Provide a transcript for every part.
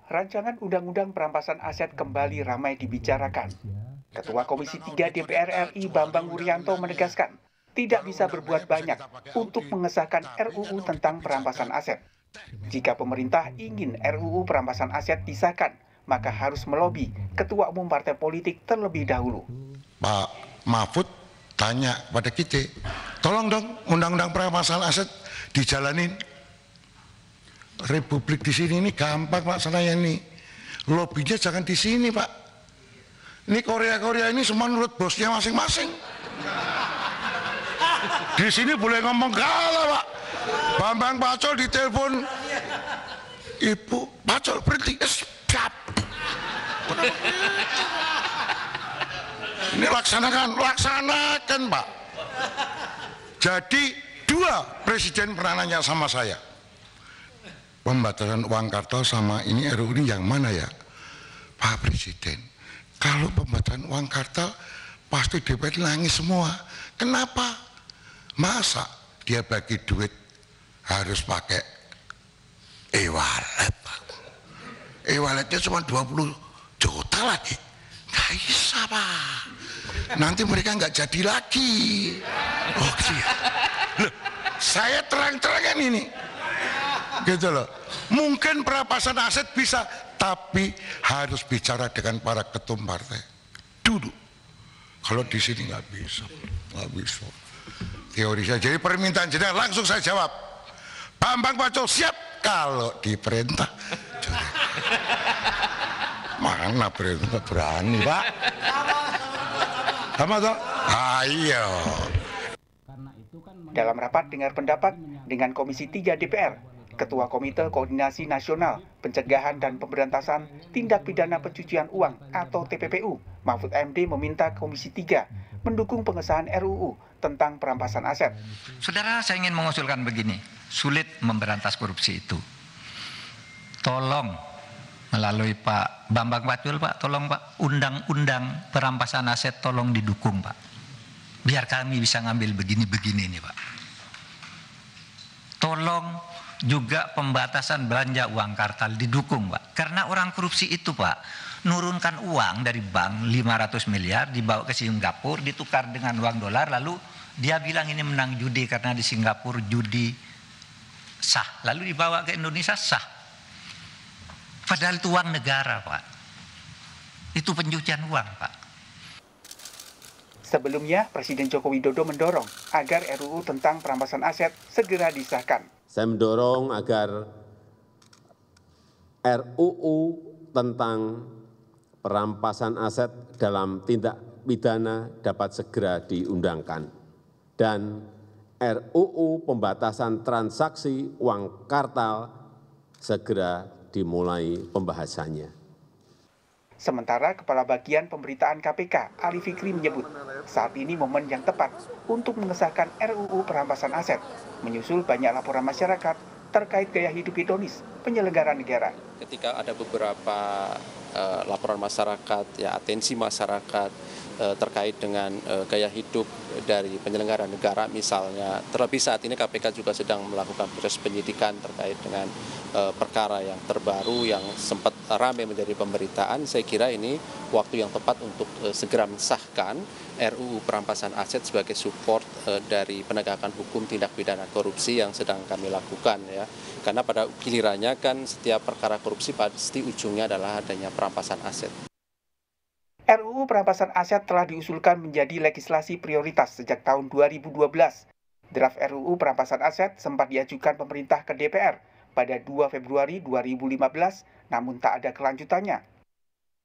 Rancangan Undang-Undang Perampasan Aset kembali ramai dibicarakan. Ketua Komisi 3 DPR RI Bambang Wuryanto menegaskan, tidak bisa berbuat banyak untuk mengesahkan RUU tentang perampasan aset. Jika pemerintah ingin RUU perampasan aset disahkan, maka harus melobi Ketua Umum Partai Politik terlebih dahulu. Pak Mahfud tanya pada kita, tolong dong Undang-Undang Perampasan Aset dijalanin. Republik di sini ini gampang Pak Senaya ini. Lobbynya jangan di sini Pak. Ini Korea ini semua menurut bosnya masing-masing. Di sini boleh ngomong kalah Pak. Bambang Pacul ditelepon, Ibu Pacul berhenti, siap. Ini laksanakan Pak. Jadi dua presiden pernah nanya sama saya, pembatasan uang kartal sama ini RUU ini yang mana ya Pak Presiden? Kalau pembatasan uang kartal pasti DPR nangis semua. Kenapa? Masa dia bagi duit harus pakai e-wallet? E-walletnya cuma 20 juta lagi. Nggak bisa Pak. Nanti mereka nggak jadi lagi. Oh iya. Loh, saya terang-terangan ini. Gitu loh. Mungkin perampasan aset bisa, tapi harus bicara dengan para ketum partai dulu. Kalau di sini nggak bisa. Teori saya. Jadi permintaan jenengan langsung saya jawab. Bambang Pacul siap kalau diperintah. Mana perintah berani Pak? Sama toh? Ayo. Dalam rapat dengar pendapat dengan Komisi 3 DPR, Ketua Komite Koordinasi Nasional Pencegahan dan Pemberantasan Tindak Pidana Pencucian Uang atau TPPU, Mahfud MD meminta Komisi 3 mendukung pengesahan RUU tentang perampasan aset. Saudara, saya ingin mengusulkan begini, sulit memberantas korupsi itu. Tolong melalui Pak Bambang Pacul, Pak, tolong Pak, undang-undang perampasan aset tolong didukung Pak. Biar kami bisa ngambil begini-begini nih Pak. Tolong juga pembatasan belanja uang kartal didukung Pak. Karena orang korupsi itu Pak, nurunkan uang dari bank 500 miliar dibawa ke Singapura, ditukar dengan uang dolar, lalu dia bilang ini menang judi karena di Singapura judi sah. Lalu dibawa ke Indonesia sah. Padahal itu uang negara Pak. Itu pencucian uang Pak. Sebelumnya, Presiden Joko Widodo mendorong agar RUU tentang perampasan aset segera disahkan. Saya mendorong agar RUU tentang perampasan aset dalam tindak pidana dapat segera diundangkan. Dan RUU pembatasan transaksi uang kartal segera dimulai pembahasannya. Sementara Kepala Bagian Pemberitaan KPK, Ali Fikri menyebut, saat ini momen yang tepat untuk mengesahkan RUU perampasan aset, menyusul banyak laporan masyarakat terkait gaya hidup hedonis penyelenggara negara. Ketika ada beberapa laporan masyarakat, ya atensi masyarakat terkait dengan gaya hidup dari penyelenggara negara misalnya, terlebih saat ini KPK juga sedang melakukan proses penyidikan terkait dengan perkara yang terbaru yang sempat ramai menjadi pemberitaan. Saya kira ini waktu yang tepat untuk segera mensahkan RUU perampasan aset sebagai support dari penegakan hukum tindak pidana korupsi yang sedang kami lakukan ya. Karena pada gilirannya kan setiap perkara korupsi pasti ujungnya adalah adanya perampasan aset. RUU perampasan aset telah diusulkan menjadi legislasi prioritas sejak tahun 2012. Draft RUU perampasan aset sempat diajukan pemerintah ke DPR pada 2 Februari 2015, namun tak ada kelanjutannya.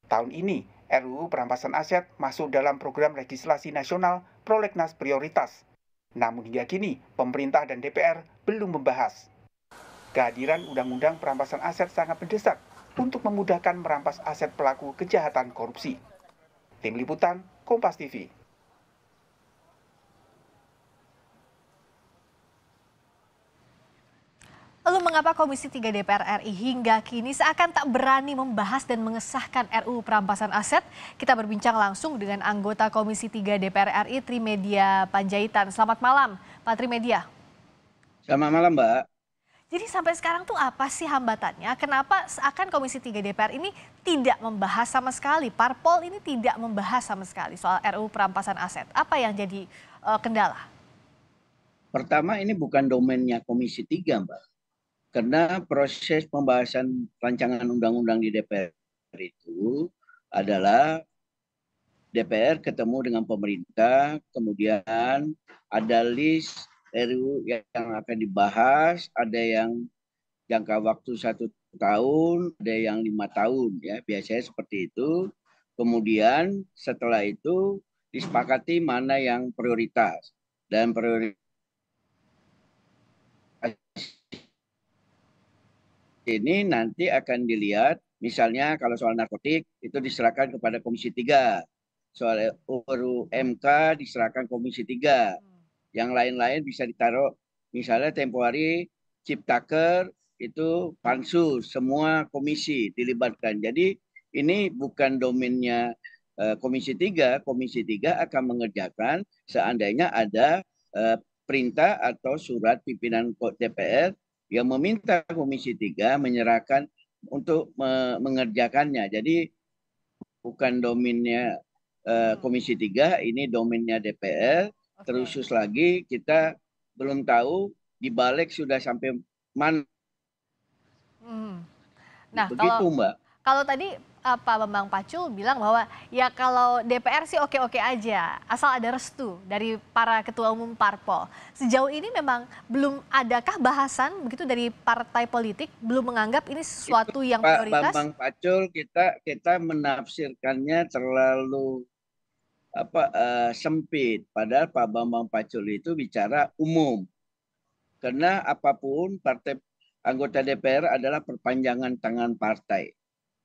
Tahun ini, RUU perampasan aset masuk dalam program legislasi nasional Prolegnas Prioritas. Namun hingga kini, pemerintah dan DPR belum membahas. Kehadiran Undang-Undang Perampasan Aset sangat mendesak untuk memudahkan merampas aset pelaku kejahatan korupsi. Tim Liputan, Kompas TV. Lalu mengapa Komisi 3 DPR RI hingga kini seakan tak berani membahas dan mengesahkan RUU perampasan aset? Kita berbincang langsung dengan anggota Komisi 3 DPR RI Trimedia Panjaitan. Selamat malam, Pak Trimedia. Selamat malam, Mbak. Jadi sampai sekarang tuh apa sih hambatannya? Kenapa seakan Komisi 3 DPR ini tidak membahas sama sekali, parpol ini tidak membahas sama sekali soal RUU perampasan aset? Apa yang jadi kendala? Pertama, ini bukan domainnya Komisi 3, Mbak. Karena proses pembahasan rancangan undang-undang di DPR itu adalah DPR ketemu dengan pemerintah, kemudian ada list RUU yang akan dibahas, ada yang jangka waktu 1 tahun, ada yang 5 tahun, ya biasanya seperti itu. Kemudian setelah itu disepakati mana yang prioritas, dan prioritas ini nanti akan dilihat, misalnya kalau soal narkotik itu diserahkan kepada Komisi 3, soal RUU MK diserahkan Komisi 3, yang lain-lain bisa ditaruh, misalnya tempo hari Ciptaker itu pansus, semua komisi dilibatkan. Jadi ini bukan domainnya Komisi 3, Komisi 3 akan mengerjakan seandainya ada perintah atau surat pimpinan DPR yang meminta Komisi 3 menyerahkan untuk mengerjakannya. Jadi bukan domainnya Komisi 3, ini domainnya DPR. Terusus lagi kita belum tahu di balik sudah sampai mana. Nah, begitu Mbak. Kalau tadi Pak Bambang Pacul bilang bahwa ya kalau DPR sih oke-oke aja, asal ada restu dari para ketua umum parpol. Sejauh ini memang belum adakah bahasan begitu dari partai politik, belum menganggap ini sesuatu itu, yang Pak prioritas? Bambang Pacul kita menafsirkannya terlalu sempit. Padahal Pak Bambang Pacul itu bicara umum. Karena apapun partai anggota DPR adalah perpanjangan tangan partai.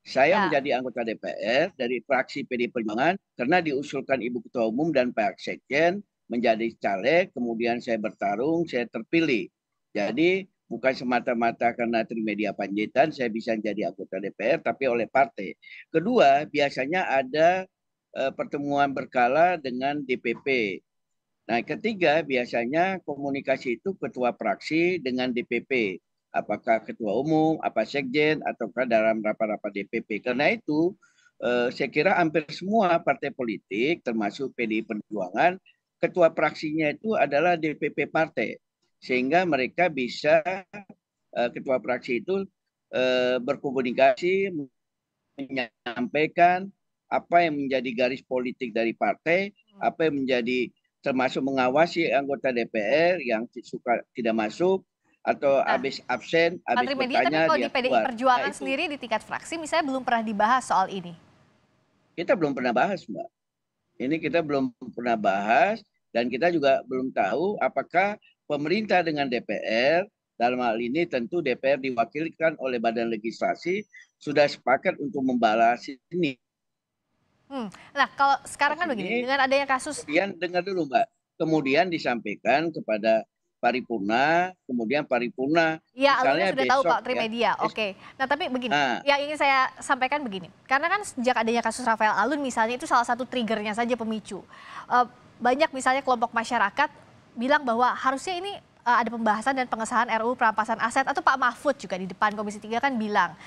Saya menjadi anggota DPR dari fraksi PD Perjuangan karena diusulkan Ibu Ketua Umum dan Pak Sekjen menjadi caleg, kemudian saya bertarung, saya terpilih. Jadi bukan semata-mata karena Trimedia Panjaitan saya bisa jadi anggota DPR, tapi oleh partai. Kedua, biasanya ada pertemuan berkala dengan DPP. Nah, ketiga, biasanya komunikasi itu ketua fraksi dengan DPP. Apakah ketua umum, apa sekjen, ataukah dalam rapat-rapat DPP. Karena itu, saya kira hampir semua partai politik, termasuk PDI Perjuangan, ketua fraksinya itu adalah DPP partai. Sehingga mereka bisa, ketua fraksi itu berkomunikasi, menyampaikan apa yang menjadi garis politik dari partai, apa yang menjadi termasuk mengawasi anggota DPR yang suka tidak masuk, atau habis absen, habis bertanya tapi kalau dia di PDI keluar. Perjuangan sendiri di tingkat fraksi misalnya belum pernah dibahas soal ini. Kita belum pernah bahas, Mbak. Ini kita belum pernah bahas, dan kita juga belum tahu apakah pemerintah dengan DPR, dalam hal ini tentu DPR diwakilkan oleh badan legislasi, sudah sepakat untuk membahas ini. Nah, kalau sekarang kan begini, dengan adanya kasus... Kemudian dengar dulu Mbak, kemudian disampaikan kepada paripurna, kemudian paripurna. Ya, misalnya sudah besok, tahu Pak Trimedia. Oke. Nah, tapi begini, yang ingin saya sampaikan begini. Karena kan sejak adanya kasus Rafael Alun misalnya itu salah satu triggernya saja pemicu. Banyak misalnya kelompok masyarakat bilang bahwa harusnya ini ada pembahasan dan pengesahan RUU perampasan aset, atau Pak Mahfud juga di depan Komisi 3 kan bilang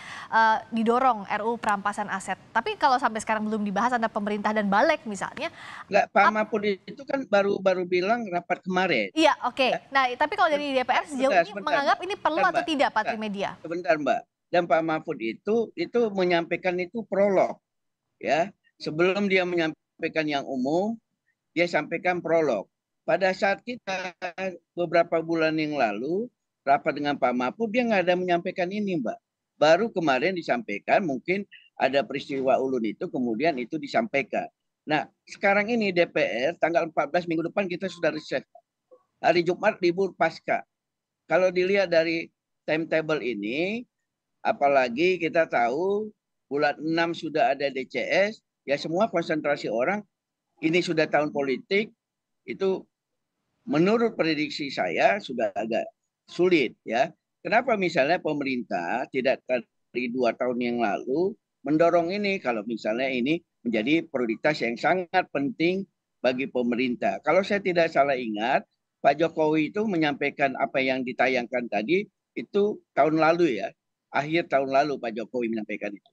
didorong RUU perampasan aset. Tapi kalau sampai sekarang belum dibahas antara pemerintah dan Balik misalnya. Enggak, Pak Mahfud itu kan baru bilang rapat kemarin. Iya, oke. Nah, tapi kalau dari DPR sejauh ini menganggap ini perlu atau tidak Pak Trimedia? Sebentar Mbak. Dan Pak Mahfud itu menyampaikan itu prolog. Ya, sebelum dia menyampaikan yang umum, dia sampaikan prolog. Pada saat kita beberapa bulan yang lalu rapat dengan Pak Mahfud, dia nggak ada menyampaikan ini, Mbak. Baru kemarin disampaikan, mungkin ada peristiwa ulun itu, kemudian itu disampaikan. Nah, sekarang ini DPR tanggal 14 minggu depan kita sudah reses. Hari Jumat libur pasca. Kalau dilihat dari timetable ini, apalagi kita tahu bulan 6 sudah ada DCS, ya semua konsentrasi orang, ini sudah tahun politik, itu menurut prediksi saya sudah agak sulit ya. Kenapa misalnya pemerintah tidak dari 2 tahun yang lalu mendorong ini, kalau misalnya ini menjadi prioritas yang sangat penting bagi pemerintah. Kalau saya tidak salah ingat, Pak Jokowi itu menyampaikan apa yang ditayangkan tadi itu tahun lalu ya, akhir tahun lalu Pak Jokowi menyampaikan itu.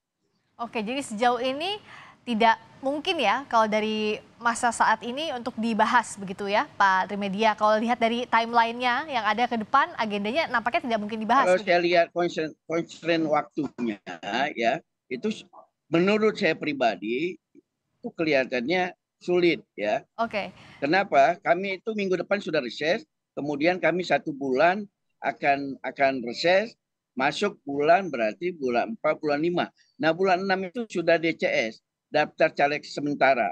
Oke, jadi sejauh ini tidak mungkin ya kalau dari masa saat ini untuk dibahas begitu ya Pak Trimedia. Kalau lihat dari timelinenya yang ada ke depan, agendanya nampaknya tidak mungkin dibahas. Kalau saya lihat constraint waktunya ya, itu menurut saya pribadi itu kelihatannya sulit ya. Oke. Kenapa? Kami itu minggu depan sudah reses, kemudian kami 1 bulan akan reses, masuk bulan berarti bulan 4, bulan 5. Nah bulan 6 itu sudah DCS, daftar caleg sementara.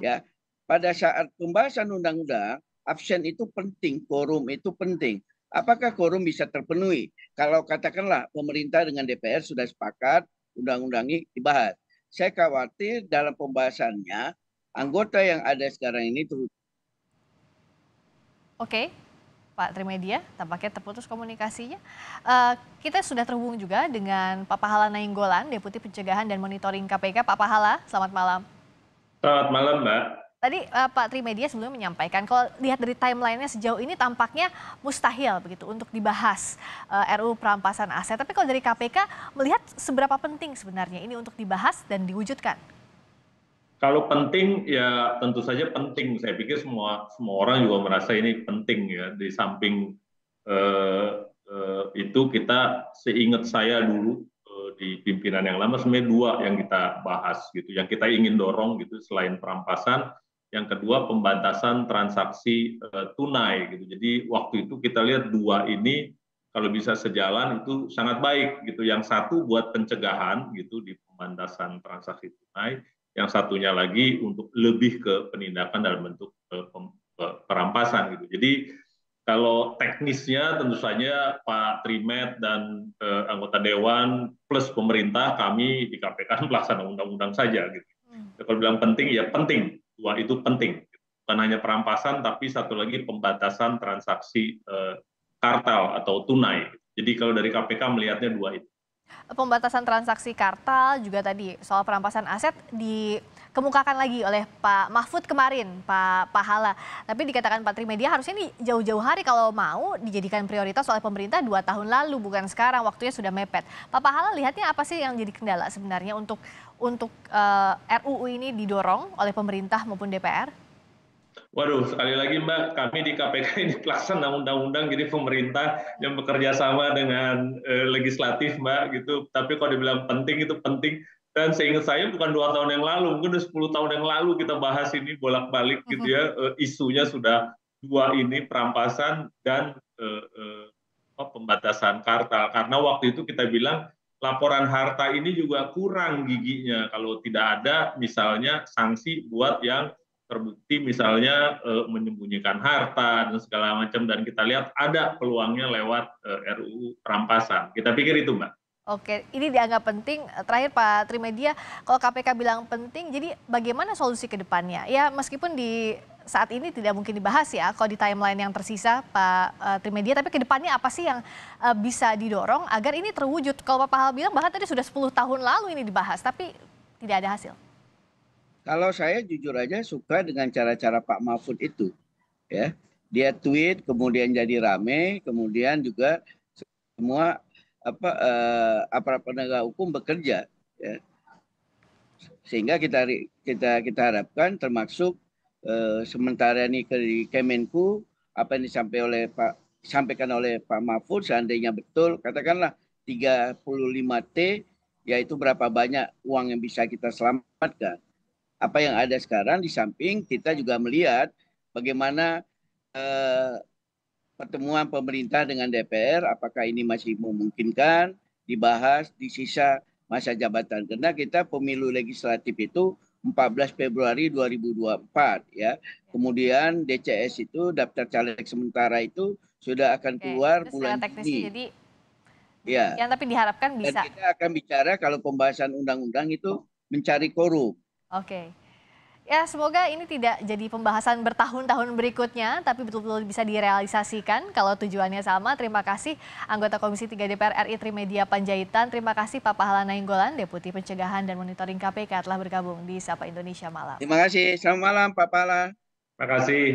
Ya, pada saat pembahasan undang-undang, absen itu penting, quorum itu penting. Apakah quorum bisa terpenuhi? Kalau katakanlah pemerintah dengan DPR sudah sepakat, undang-undang ini dibahas. Saya khawatir dalam pembahasannya, anggota yang ada sekarang ini terus. Oke, Pak Trimedia, tampaknya terputus komunikasinya. Kita sudah terhubung juga dengan Pak Pahala Nainggolan, Deputi Pencegahan dan Monitoring KPK. Pak Pahala, selamat malam. Selamat malam, Mbak. Tadi Pak Trimedia sebelumnya menyampaikan kalau lihat dari timelinenya sejauh ini tampaknya mustahil begitu untuk dibahas RUU perampasan aset. Tapi kalau dari KPK melihat seberapa penting sebenarnya ini untuk dibahas dan diwujudkan? Kalau penting ya tentu saja penting. Saya pikir semua orang juga merasa ini penting ya. Di samping itu kita seingat saya dulu di pimpinan yang lama sebenarnya 2 yang kita bahas gitu, yang kita ingin dorong gitu selain perampasan. Yang kedua pembatasan transaksi tunai gitu. Jadi waktu itu kita lihat 2 ini kalau bisa sejalan itu sangat baik gitu. Yang satu buat pencegahan gitu di pembatasan transaksi tunai. Yang satunya lagi untuk lebih ke penindakan dalam bentuk perampasan gitu. Jadi kalau teknisnya tentu saja Pak Trimed dan anggota Dewan plus pemerintah, kami di KPK pelaksana undang-undang saja gitu. Kalau bilang penting ya penting, 2 itu penting. Bukan hanya perampasan tapi satu lagi pembatasan transaksi kartal atau tunai. Jadi kalau dari KPK melihatnya 2 itu. Pembatasan transaksi kartal juga tadi soal perampasan aset dikemukakan lagi oleh Pak Mahfud kemarin, Pak Pahala. Tapi dikatakan Pak Trimedia harusnya ini jauh-jauh hari kalau mau dijadikan prioritas oleh pemerintah 2 tahun lalu, bukan sekarang, waktunya sudah mepet. Pak Pahala lihatnya apa sih yang jadi kendala sebenarnya untuk RUU ini didorong oleh pemerintah maupun DPR? Waduh, sekali lagi Mbak, kami di KPK ini pelaksana undang-undang, jadi pemerintah yang bekerja sama dengan legislatif Mbak gitu. Tapi kalau dibilang penting itu penting. Dan seingat saya bukan 2 tahun yang lalu, mungkin udah 10 tahun yang lalu kita bahas ini bolak-balik gitu ya. Isunya sudah 2 ini, perampasan dan pembatasan kartal. Karena waktu itu kita bilang laporan harta ini juga kurang giginya kalau tidak ada misalnya sanksi buat yang terbukti misalnya menyembunyikan harta dan segala macam, dan kita lihat ada peluangnya lewat RUU perampasan. Kita pikir itu, Mbak. Oke, ini dianggap penting. Terakhir Pak Trimedia, kalau KPK bilang penting, jadi bagaimana solusi ke depannya? Ya meskipun di saat ini tidak mungkin dibahas ya, kalau di timeline yang tersisa Pak Trimedia, tapi ke depannya apa sih yang bisa didorong agar ini terwujud? Kalau Pak Pahala bilang bahkan tadi sudah 10 tahun lalu ini dibahas, tapi tidak ada hasil. Kalau saya jujur aja suka dengan cara-cara Pak Mahfud itu, ya. Dia tweet, kemudian jadi rame, kemudian juga semua aparat penegak hukum bekerja, ya. Sehingga kita harapkan termasuk sementara ini di Kemenku apa yang disampaikan oleh Pak Mahfud, seandainya betul, katakanlah 35T, yaitu berapa banyak uang yang bisa kita selamatkan. Apa yang ada sekarang, di samping kita juga melihat bagaimana pertemuan pemerintah dengan DPR, apakah ini masih memungkinkan dibahas di sisa masa jabatan. Karena kita pemilu legislatif itu 14 Februari 2024 ya. Kemudian DCS itu daftar caleg sementara itu sudah akan keluar bulan Juni. Jadi ya. Yang tapi diharapkan bisa. Dan kita akan bicara kalau pembahasan undang-undang itu mencari korup. Oke. Ya semoga ini tidak jadi pembahasan bertahun-tahun berikutnya, tapi betul-betul bisa direalisasikan kalau tujuannya sama. Terima kasih anggota Komisi 3 DPR RI Trimedia Panjaitan. Terima kasih Pak Pahala Nainggolan, Deputi Pencegahan dan Monitoring KPK telah bergabung di Sapa Indonesia Malam. Terima kasih. Selamat malam Pak Pahala. Terima kasih.